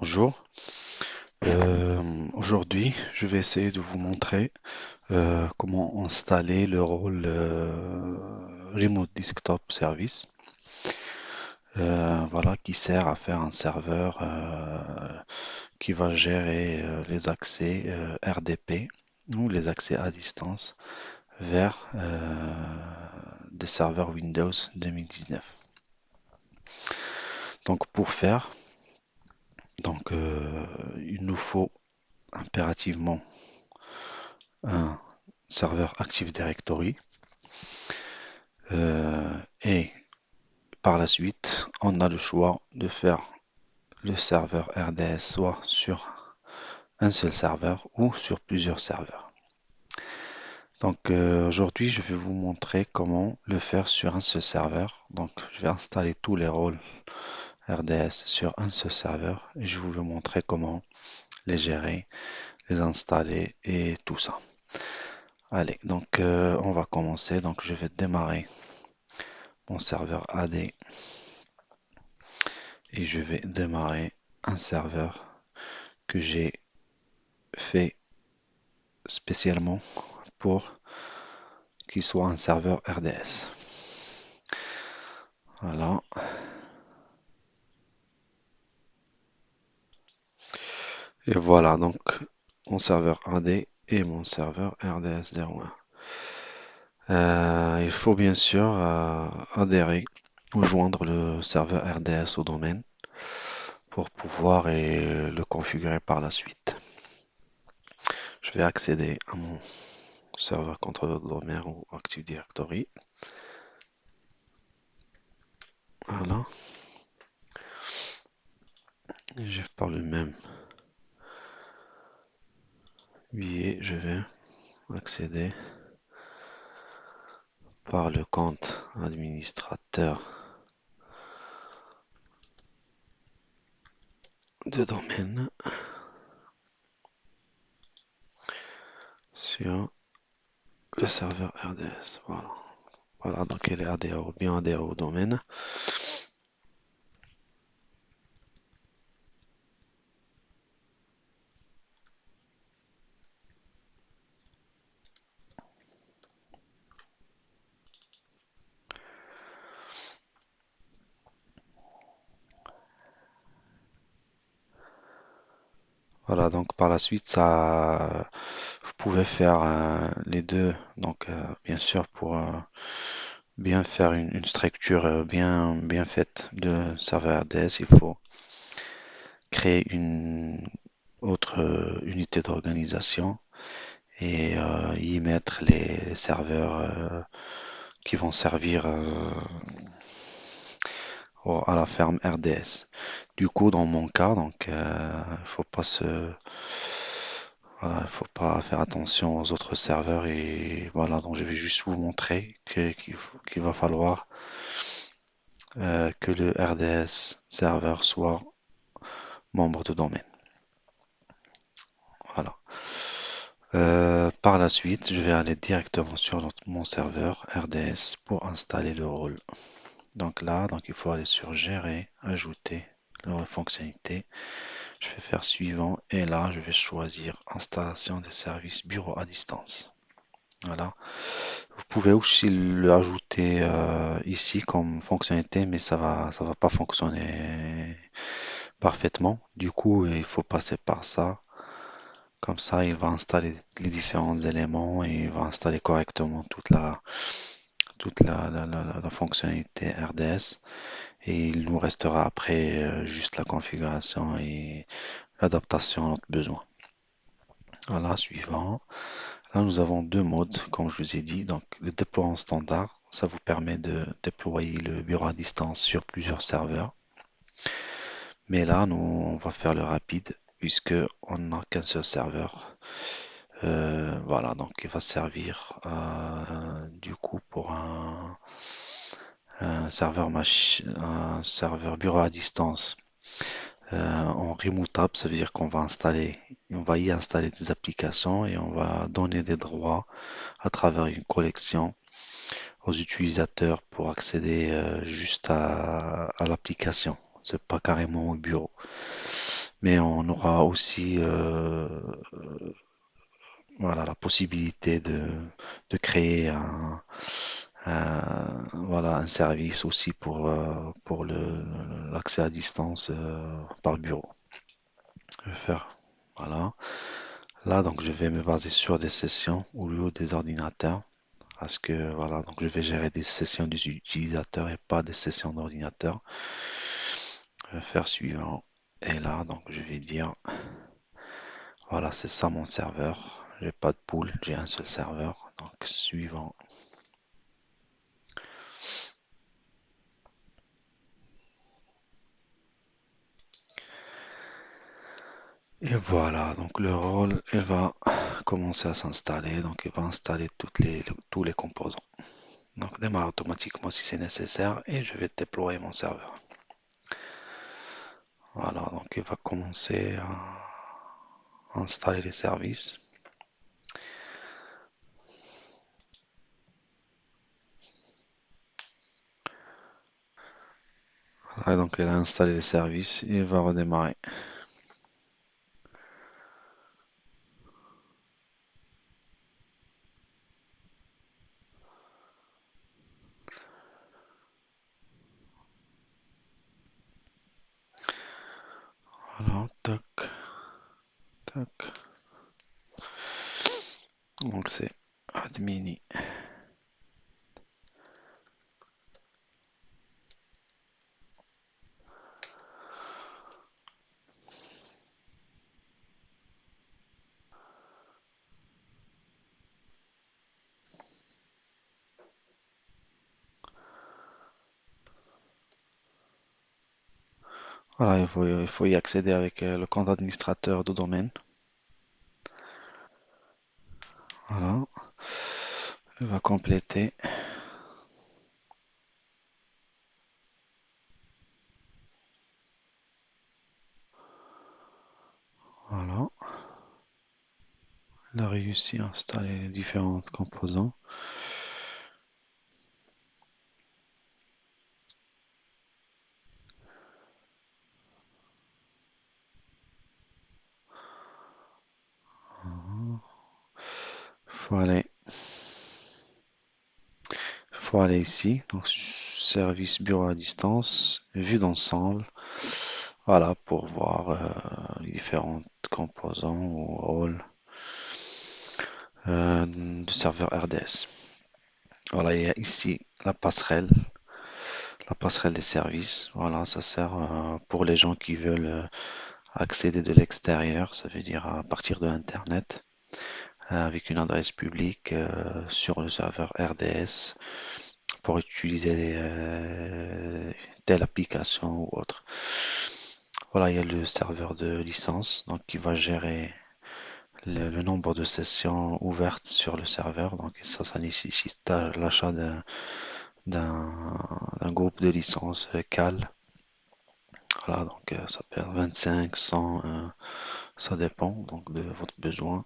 Bonjour. Aujourd'hui, je vais essayer de vous montrer comment installer le rôle Remote Desktop Service, voilà, qui sert à faire un serveur qui va gérer les accès RDP ou les accès à distance vers des serveurs Windows 2019. Donc pour faire, il nous faut impérativement un serveur Active Directory. Et par la suite, on a le choix de faire le serveur RDS soit sur un seul serveur ou sur plusieurs serveurs. Aujourd'hui, je vais vous montrer comment le faire sur un seul serveur. Donc je vais installer tous les rôles RDS sur un seul serveur et je vais vous montrer comment les gérer, les installer et tout ça. Allez, on va commencer. Donc je vais démarrer mon serveur AD et je vais démarrer un serveur que j'ai fait spécialement pour qu'il soit un serveur RDS. Voilà. Et voilà donc mon serveur AD et mon serveur RDS 01. Il faut bien sûr adhérer ou joindre le serveur RDS au domaine pour pouvoir le configurer par la suite. Je vais accéder à mon serveur contrôleur de domaine ou Active Directory. Voilà. Et par le même billet, je vais accéder par le compte administrateur de domaine sur le serveur RDS. Voilà. Voilà, donc elle est bien adhérée au domaine. Voilà, donc par la suite, vous pouvez faire les deux. Bien sûr, pour bien faire une structure bien faite de serveur RDS, il faut créer une autre unité d'organisation et y mettre les serveurs qui vont servir à la ferme RDS. Du coup, dans mon cas, il faut pas voilà, il faut pas faire attention aux autres serveurs et voilà, donc je vais juste vous montrer qu'il va falloir que le RDS serveur soit membre de domaine. Voilà. Par la suite, je vais aller directement sur mon serveur RDS pour installer le rôle. Donc il faut aller sur Gérer, Ajouter, le fonctionnalité. Je vais faire suivant et là, je vais choisir Installation des services bureau à distance. Voilà. Vous pouvez aussi le ajouter ici comme fonctionnalité, mais ça va pas fonctionner parfaitement. Du coup, il faut passer par ça. Comme ça, il va installer les différents éléments et il va installer correctement toute la fonctionnalité RDS. Et il nous restera après juste la configuration et l'adaptation à notre besoin. Voilà, suivant. Là, nous avons deux modes, comme je vous ai dit. Donc, le déploiement standard, ça vous permet de déployer le bureau à distance sur plusieurs serveurs. Mais là, on va faire le rapide puisque on n'a qu'un seul serveur. Voilà, donc il va servir du coup pour un serveur bureau à distance en remoutable. Ça veut dire on va y installer des applications et on va donner des droits à travers une collection aux utilisateurs pour accéder juste à l'application. C'est pas carrément au bureau. Mais on aura aussi voilà, la possibilité de créer voilà, un service aussi pour l'accès à distance par bureau. Je vais faire, voilà. Là, donc, je vais me baser sur des sessions au lieu des ordinateurs. Parce que, voilà, donc je vais gérer des sessions des utilisateurs et pas des sessions d'ordinateur. Je vais faire suivant. Et là, donc, je vais dire, voilà, c'est ça mon serveur. J'ai pas de pool, j'ai un seul serveur. Donc, suivant. Et voilà, donc le rôle, il va commencer à s'installer. Donc, il va installer tous les composants. Donc, démarre automatiquement si c'est nécessaire et je vais déployer mon serveur. Voilà, donc il va commencer à installer les services. Voilà, donc il a installé les services, il va redémarrer. Voilà, tac, tac. Donc c'est admin. Voilà, il faut y accéder avec le compte administrateur de domaine. Voilà, il va compléter. Voilà, il a réussi à installer les différents composants. Faut aller, faut aller ici, donc service bureau à distance, vue d'ensemble. Voilà, pour voir les différents composants ou rôles du serveur RDS. Voilà, il y a ici la passerelle des services. Voilà, ça sert pour les gens qui veulent accéder de l'extérieur, ça veut dire à partir de Internet, avec une adresse publique sur le serveur RDS pour utiliser telle application ou autre. Voilà, il y a le serveur de licence, donc qui va gérer le nombre de sessions ouvertes sur le serveur. Donc ça nécessite l'achat d'un groupe de licences CAL. Voilà, donc ça peut être 25, 100, ça dépend donc de votre besoin.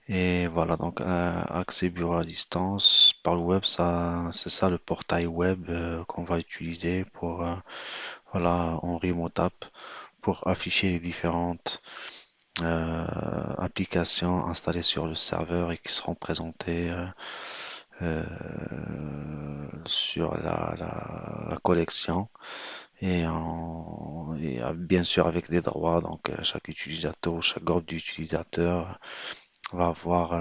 Et voilà, donc accès bureau à distance par le web, ça, c'est ça le portail web qu'on va utiliser pour, voilà, en remote app pour afficher les différentes applications installées sur le serveur et qui seront présentées sur la collection et bien sûr avec des droits. Donc chaque utilisateur ou chaque groupe d'utilisateurs va avoir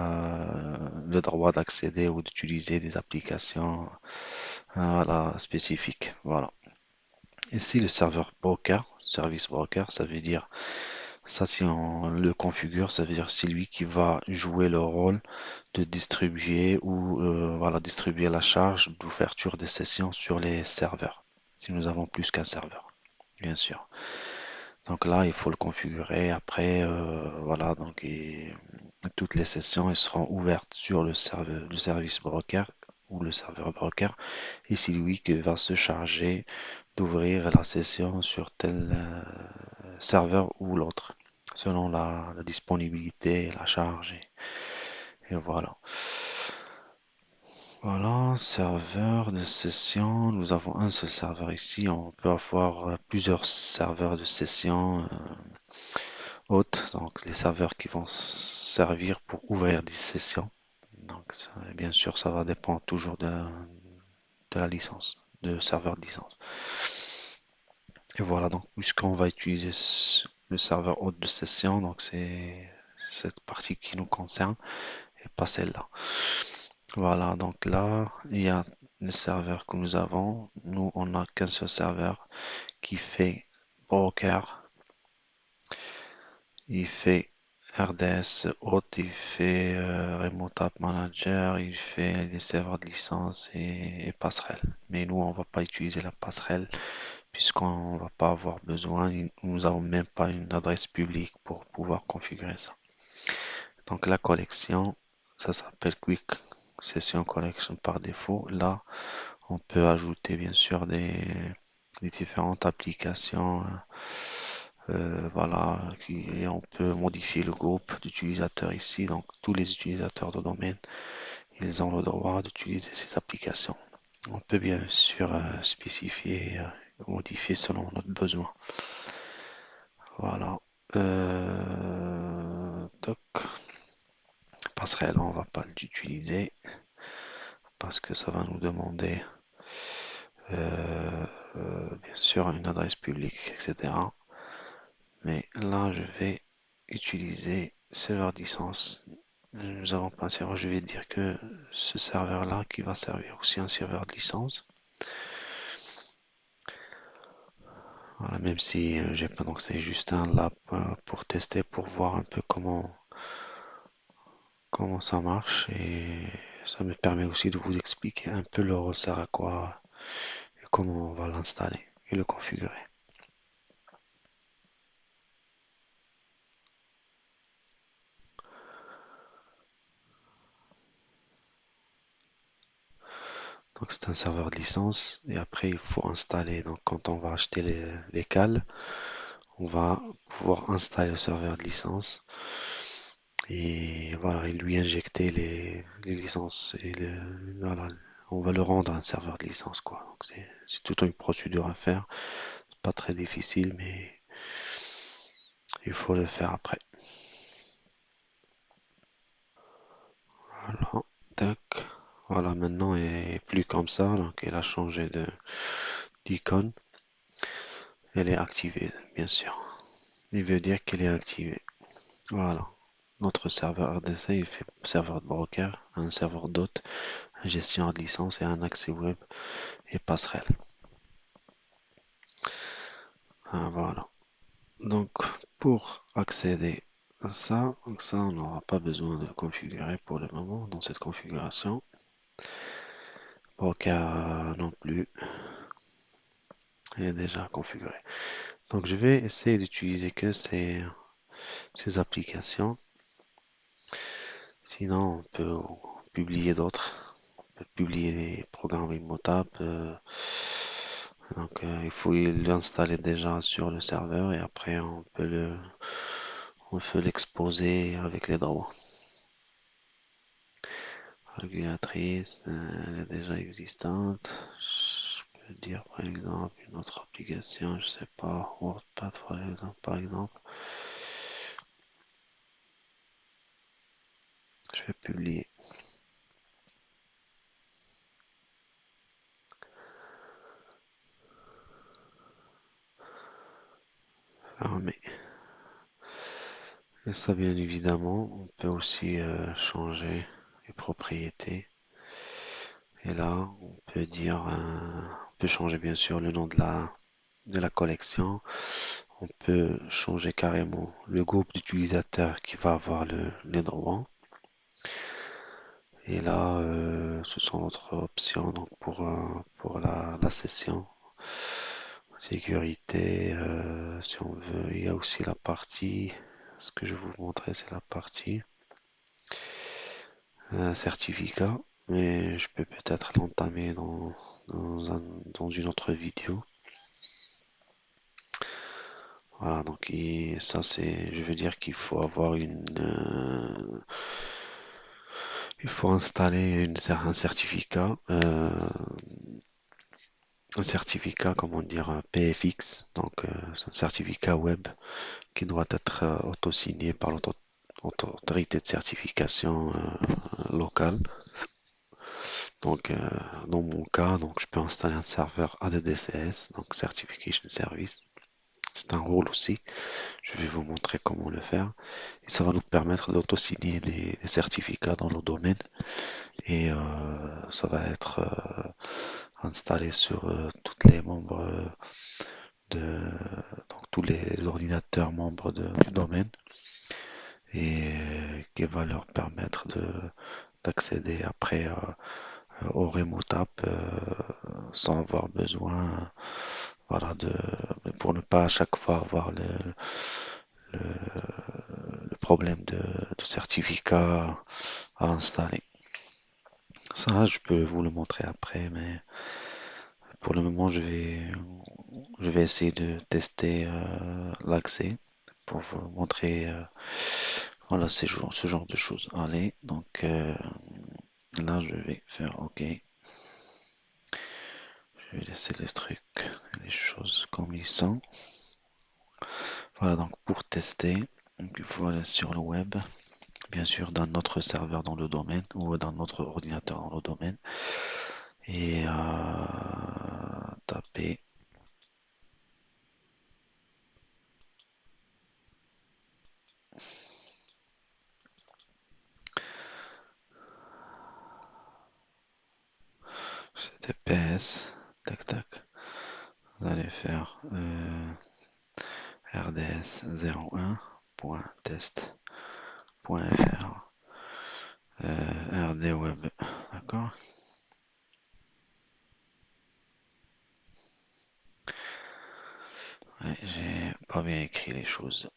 le droit d'accéder ou d'utiliser des applications voilà, spécifiques. Voilà. Ici, le serveur broker, service broker, ça veut dire, ça si on le configure, ça veut dire c'est lui qui va jouer le rôle de distribuer ou voilà, distribuer la charge d'ouverture des sessions sur les serveurs, si nous avons plus qu'un serveur, bien sûr. Donc là, il faut le configurer. Après, voilà, donc toutes les sessions elles seront ouvertes sur le service broker ou le serveur broker, et c'est lui qui va se charger d'ouvrir la session sur tel serveur ou l'autre, selon la disponibilité, la charge, et voilà. Voilà, serveur de session. Nous avons un seul serveur ici. On peut avoir plusieurs serveurs de session. hôtes, donc les serveurs qui vont servir pour ouvrir des sessions. Donc, bien sûr, ça va dépendre toujours de la licence, de serveur de licence. Et voilà, donc, puisqu'on va utiliser le serveur hôte de session, donc c'est cette partie qui nous concerne et pas celle-là. Voilà, donc là, il y a le serveur que nous avons. Nous, on n'a qu'un seul serveur qui fait broker, il fait RDS hôte, il fait Remote App Manager, il fait les serveurs de licence et passerelle. Mais nous, on va pas utiliser la passerelle puisqu'on va pas avoir besoin. Nous n'avons même pas une adresse publique pour pouvoir configurer ça. Donc la collection, ça s'appelle Quick Session Collection par défaut. Là, on peut ajouter bien sûr des différentes applications. Voilà, et on peut modifier le groupe d'utilisateurs ici. Donc tous les utilisateurs de domaine, ils ont le droit d'utiliser ces applications. On peut bien sûr spécifier, modifier selon notre besoin. Voilà. Toc. Passerelle, on va pas l'utiliser parce que ça va nous demander bien sûr une adresse publique, etc. Mais là, je vais utiliser serveur licence. Nous avons pas un serveur, je vais dire que ce serveur-là qui va servir aussi un serveur de licence. Voilà, même si j'ai pas, donc c'est juste un lab pour tester, pour voir un peu comment ça marche et ça me permet aussi de vous expliquer un peu le rôle sert à quoi et comment on va l'installer et le configurer. Donc c'est un serveur de licence et après il faut installer. Donc quand on va acheter les cales, on va pouvoir installer le serveur de licence et voilà, et lui injecter les licences et voilà, on va le rendre un serveur de licence quoi. Donc c'est toute une procédure à faire, c'est pas très difficile mais il faut le faire après. Voilà, tac. Voilà, maintenant elle est plus comme ça, donc elle a changé de d'icône. Elle est activée, bien sûr. Il veut dire qu'elle est activée. Voilà. Notre serveur RDC, il fait serveur de broker, un serveur d'hôte, un gestionnaire de licence et un accès web et passerelle. Ah, voilà. Donc, pour accéder à ça, on n'aura pas besoin de le configurer pour le moment dans cette configuration. Broker non plus, il est déjà configuré. Donc, je vais essayer d'utiliser que ces applications. Sinon, on peut publier d'autres. On peut publier des programmes Imotap. Donc, il faut l'installer déjà sur le serveur et après, on peut l'exposer avec les droits. Calculatrice, elle est déjà existante. Je peux dire par exemple une autre application, je sais pas, WordPad par exemple. Je vais publier. Fermer. Et ça, bien évidemment, on peut aussi changer les propriétés. Et là, on peut dire, on peut changer bien sûr le nom de la collection. On peut changer carrément le groupe d'utilisateurs qui va avoir les droits. Et là, ce sont d'autres options donc pour la session. Sécurité, si on veut, il y a aussi la partie, ce que je vais vous montrer, c'est la partie certificat, mais je peux peut-être l'entamer dans une autre vidéo. Voilà, donc ça c'est, je veux dire qu'il faut avoir il faut installer un certificat un certificat, comment dire, un PFX, donc c'est un certificat web qui doit être auto-signé par l'autorité de certification locale. Donc, dans mon cas, donc, je peux installer un serveur ADDCS, donc Certification Service. C'est un rôle aussi. Je vais vous montrer comment le faire. Et ça va nous permettre d'auto-signer les certificats dans le domaine. Et ça va être installé sur toutes les membres de donc tous les ordinateurs membres du domaine et qui va leur permettre d'accéder après au Remote App sans avoir besoin voilà, pour ne pas à chaque fois avoir le problème de certificat à installer. Ça, je peux vous le montrer après, mais pour le moment, je vais essayer de tester l'accès pour vous montrer voilà, ce genre de choses. Allez, donc là, je vais faire OK. Je vais laisser les trucs, les choses comme ils sont. Voilà, donc pour tester, donc il faut aller sur le web, bien sûr dans notre serveur dans le domaine ou dans notre ordinateur dans le domaine et taper HTTPS, tac tac, vous allez faire rds01.test.fr rdweb, d'accord? Ouais, j'ai pas bien écrit les choses.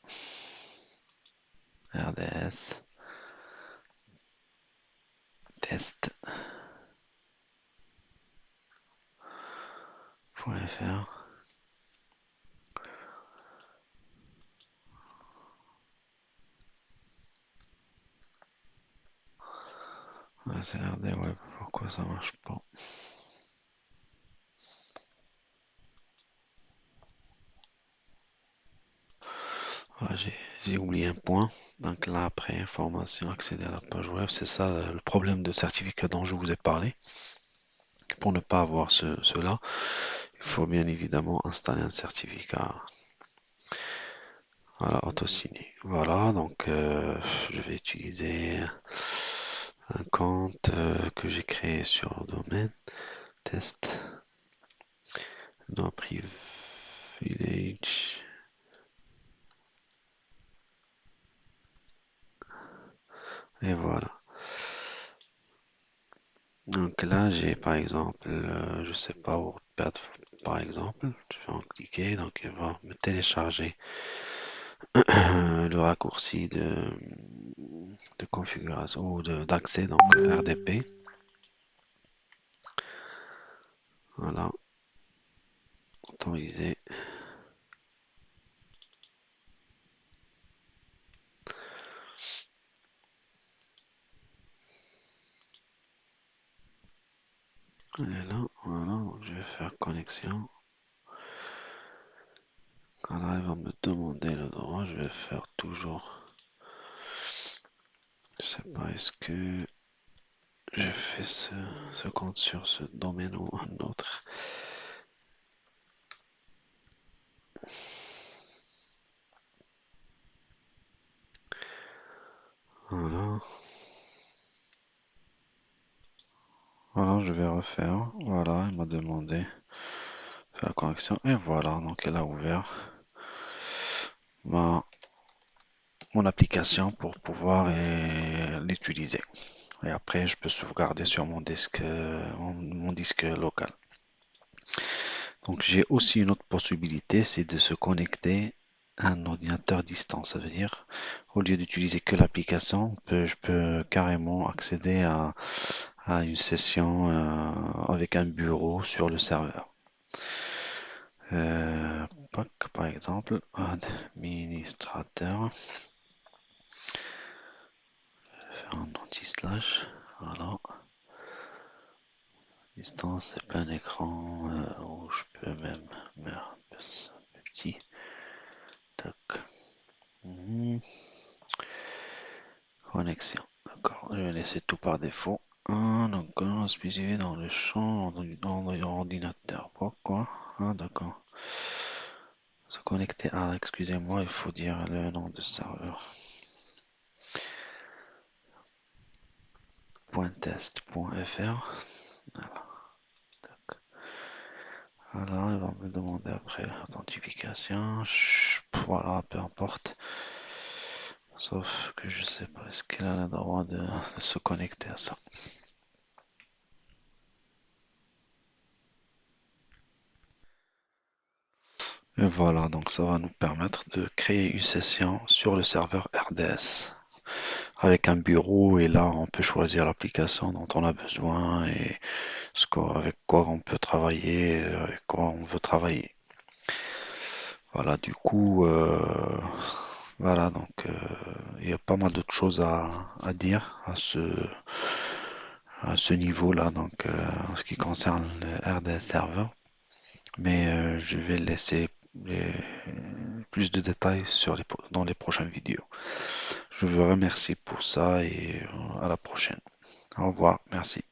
RDS test.fr. Ouais, c'est RDweb, pourquoi ça marche pas? Voilà, j'ai oublié un point. Donc là, après, information, accéder à la page web, c'est ça le problème de certificat dont je vous ai parlé. Pour ne pas avoir cela, il faut bien évidemment installer un certificat. Voilà, auto-signé. Voilà, donc je vais utiliser un compte que j'ai créé sur le domaine. Test, no privilege. Et voilà. Donc là, j'ai par exemple, je sais pas, WordPad par exemple. Je vais en cliquer, donc il va me télécharger le raccourci de configuration ou d'accès, donc RDP. Voilà, autoriser. Elle est là, voilà, donc je vais faire connexion. Voilà, elle va me demander le droit, je vais faire toujours. Je sais pas, est-ce que j'ai fait ce compte sur ce domaine ou un autre? Voilà. Voilà, je vais refaire. Voilà, il m'a demandé faire la connexion. Et voilà, donc elle a ouvert ma, mon application pour pouvoir l'utiliser. Et après, je peux sauvegarder sur mon disque, mon disque local. Donc j'ai aussi une autre possibilité, c'est de se connecter à un ordinateur distant. Ça veut dire, au lieu d'utiliser que l'application, je peux carrément accéder à une session avec un bureau sur le serveur. PAC, par exemple, administrateur, faire un anti-slash, voilà, Distance et plein écran, où je peux même mettre un peu petit. Tac. Mhm. Connexion. D'accord. Je vais laisser tout par défaut. Donc, spécifié dans le champ dans l'ordinateur. Pourquoi? Ah, d'accord. Se connecter. Ah, excusez-moi, il faut dire le nom de serveur. .test.fr. Voilà. Tac. Voilà, il va me demander après l'authentification. Voilà, peu importe. Sauf que je sais pas, est-ce qu'elle a le droit de se connecter à ça? Et voilà, donc ça va nous permettre de créer une session sur le serveur RDS avec un bureau et là on peut choisir l'application dont on a besoin et avec quoi on peut travailler, avec quoi on veut travailler. Voilà, du coup, voilà, donc il y a pas mal d'autres choses à dire à ce niveau-là, donc en ce qui concerne le RDS serveur. Mais je vais laisser plus de détails dans les prochaines vidéos. Je vous remercie pour ça et à la prochaine. Au revoir, merci.